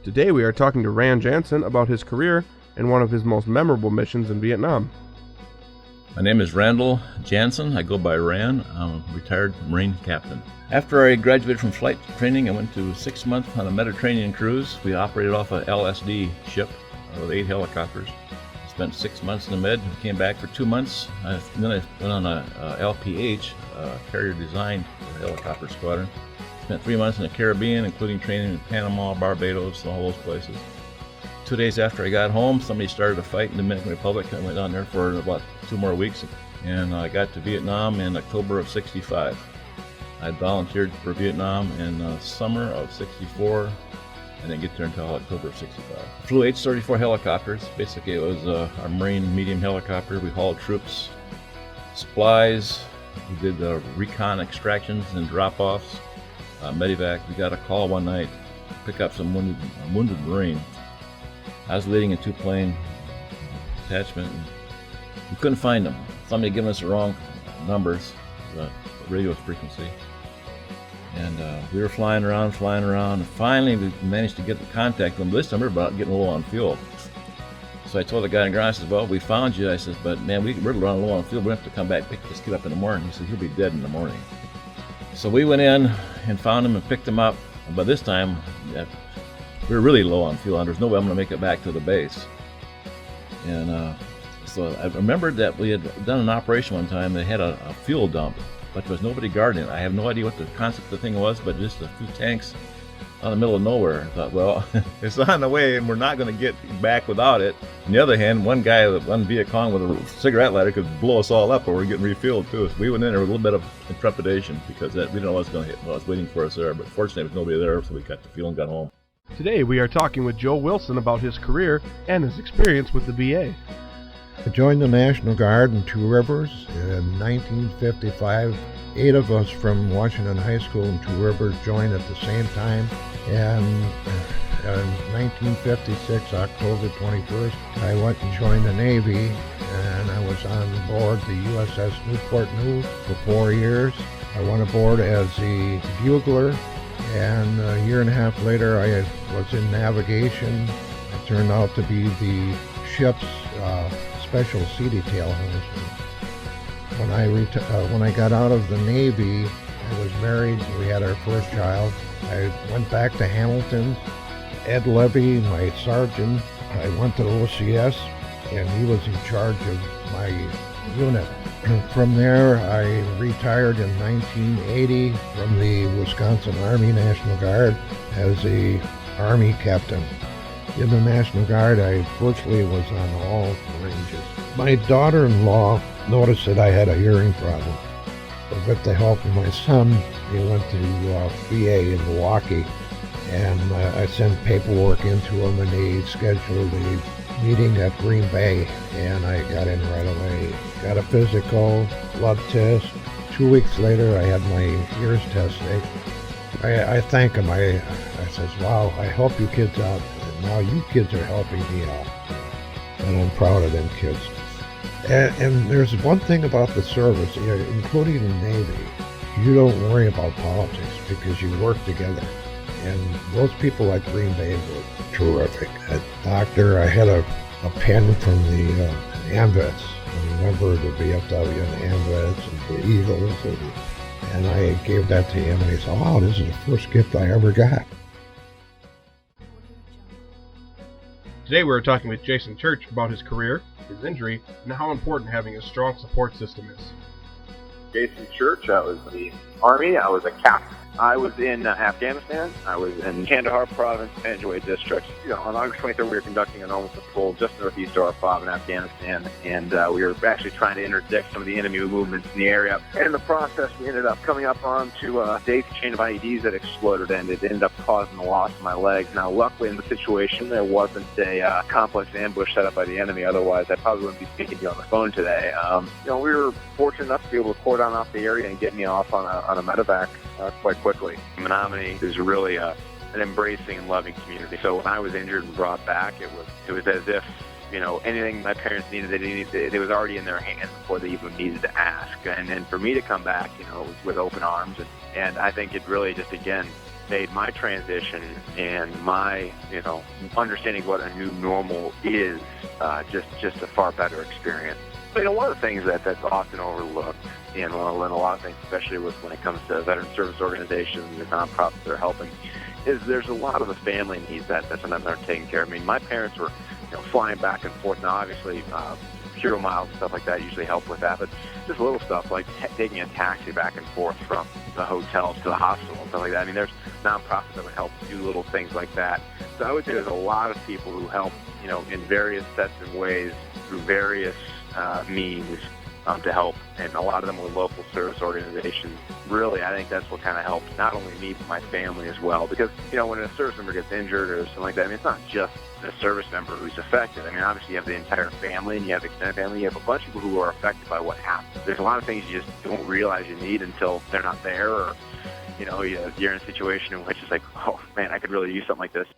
Today we are talking to Rand Jansen about his career and one of his most memorable missions in Vietnam. My name is Randall Jansen. I go by Rand. I'm a retired Marine captain. After I graduated from flight training, I went to 6 months on a Mediterranean cruise. We operated off a LSD ship with 8 helicopters. Spent 6 months in the Med, came back for 2 months. Then I went on a LPH, carrier design helicopter squadron. Spent 3 months in the Caribbean, including training in Panama, Barbados, all those places. 2 days after I got home, somebody started a fight in the Dominican Republic. I went down there for about 2 more weeks, and I got to Vietnam in October of '65. I volunteered for Vietnam in the summer of '64. I didn't get there until October of '65. Flew H-34 helicopters. Basically, it was our Marine medium helicopter. We hauled troops, supplies. We did recon extractions and drop-offs, medevac. We got a call one night to pick up some wounded Marine. I was leading a 2-plane detachment, and we couldn't find them. Somebody had given us the wrong numbers, the radio frequency. And we were flying around, and finally we managed to get the contact with them. This time we were about getting low on fuel. So I told the guy on the ground, I said, well, we found you. I said, but man, we're running low on fuel. We have to come back, pick this kid up in the morning. He said, he'll be dead in the morning. So we went in and found him and picked him up. And by this time, we were really low on fuel, and there's no way I'm going to make it back to the base. And so I remembered that we had done an operation one time. They had a fuel dump, but there was nobody guarding it. I have no idea what the concept of the thing was, but just a few tanks out in the middle of nowhere. I thought, well, it's on the way, and we're not going to get back without it. On the other hand, one Viet Cong with a cigarette lighter could blow us all up, or we're getting refueled too. So we went in there with a little bit of trepidation because we didn't know what was going to hit. What was waiting for us there, but fortunately, there was nobody there, so we got the fuel and got home. Today we are talking with Joe Wilson about his career and his experience with the VA. I joined the National Guard in Two Rivers in 1955. 8 of us from Washington High School in Two Rivers joined at the same time. And in 1956, October 21st, I went and joined the Navy, and I was on board the USS Newport News for 4 years. I went aboard as the bugler, and a year and a half later, I was in navigation. I turned out to be the ship's special sea detail helmsman. When I got out of the Navy, I was married. We had our first child. I went back to Hamilton. Ed Levy, my sergeant, I went to OCS, and he was in charge of my unit. From there, I retired in 1980 from the Wisconsin Army National Guard as a Army captain. In the National Guard, I virtually was on all ranges. My daughter-in-law noticed that I had a hearing problem. But with the help of my son, he went to VA in Milwaukee, and I sent paperwork into him, and they scheduled a meeting at Green Bay, and I got in right away. Got a physical, blood test. 2 weeks later, I had my ears tested. I thank him. I says, wow, I help you kids out, and now you kids are helping me out. And I'm proud of them kids. And there's one thing about the service, including the Navy, you don't worry about politics because you work together. And those people at Green Bay were terrific. A doctor, I had a pen from the AMVETS. I remember the VFW and the AMVETS and the Eagles. And I gave that to him, and he said, wow, this is the first gift I ever got. Today we are talking with Jason Church about his career, his injury, and how important having a strong support system is. Jason Church, I was in the Army, I was a captain. I was in Afghanistan. I was in Kandahar Province, Panjwai District. On August 23rd, we were conducting a normal patrol just northeast of Arfab in Afghanistan, and we were actually trying to interdict some of the enemy movements in the area. And in the process, we ended up coming up onto a daisy chain of IEDs that exploded, and it ended up causing the loss of my legs. Now, luckily in the situation, there wasn't a complex ambush set up by the enemy. Otherwise, I probably wouldn't be speaking to you on the phone today. We were fortunate enough to be able to cordon off the area and get me off on a medevac quite quickly. Menominee is really an embracing and loving community. So when I was injured and brought back, it was as if anything my parents needed, it was already in their hands before they even needed to ask. And for me to come back, it was with open arms. And I think it really just, again, made my transition and my, understanding what a new normal is just a far better experience. One of the things that's often overlooked, and a lot of things, especially when it comes to veteran service organizations and nonprofits that are helping, is there's a lot of the family needs that sometimes aren't taken care of. I mean, my parents were, flying back and forth. Now, obviously, hero miles and stuff like that usually help with that, but just little stuff like taking a taxi back and forth from the hotel to the hospital and stuff like that. I mean, there's nonprofits that would help do little things like that. So I would say there's a lot of people who help, in various sets and ways through various means to help, and a lot of them were local service organizations. Really, I think that's what kind of helped not only me but my family as well, because when a service member gets injured or something like that, I mean, it's not just the service member who's affected. I mean, obviously you have the entire family and you have the extended family. You have a bunch of people who are affected by what happened. There's a lot of things you just don't realize you need until they're not there, or you're in a situation in which it's like, oh man, I could really use something like this.